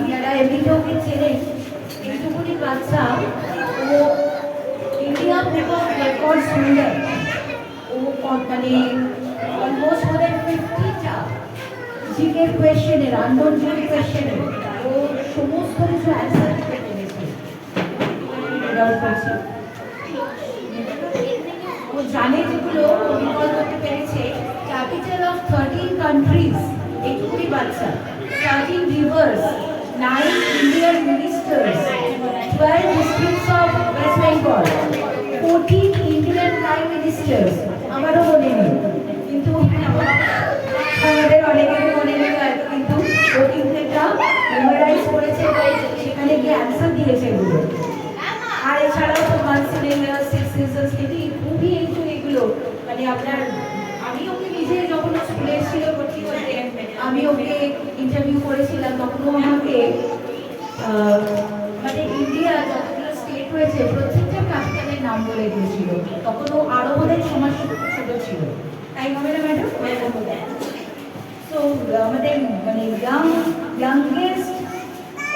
আপনারা এমনিতে ওকে চেনেন, এইটুকুনি বাচ্চা, ও India book of records holder. ও মানে অলমোস্ট ওদের 50টা জিকের কোয়েশ্চেনের, আননোন জিকে কোয়েশ্চেনের ও সমস্ত কিছু অ্যান্সার দিতে পেরেছে। ও জানে যেগুলো ও রিকল করতে পেরেছে। ক্যাপিটাল অফ 13 কান্ট্রিজ, এইটুকুনি বাচ্চা। 13 rivers, 9 Indian ministers, 12 districts of west Bengal, 14 Indian prime ministers. আমারও মনে নেই, কিন্তু আমাদের অনেকেরই মনে নেই হয়তো, কিন্তু ও কিন্তু এটা মেমোরাইজ করেছে, সেখানে গিয়ে অ্যান্সার দিয়েছে এগুলো। আর এছাড়াও তো মানসিলেনিয়াস, সিক্স সিজনস, কিন্তু খুবই এগুলো মানে আপনার, আমি ওকে নিজে যখন স্কুলে এসেছিল ভর্তি হতে, আমি ওকে ইন্টারভিউ করেছিলাম, তখনও আমাকে মানে ইন্ডিয়া যতগুলো স্টেট রয়েছে প্রত্যেকটা ক্যাপিটালের নাম বলে দিয়েছিল। তখন ও আরও বোধহয় সমাজ ছোট ছিল, তাই হবে না ম্যাডাম? তো আমাদের মানে ইয়াংগেস্ট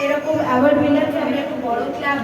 এরকম অ্যাওয়ার্ড উইনারকে আমরা একটু বড় ক্লাব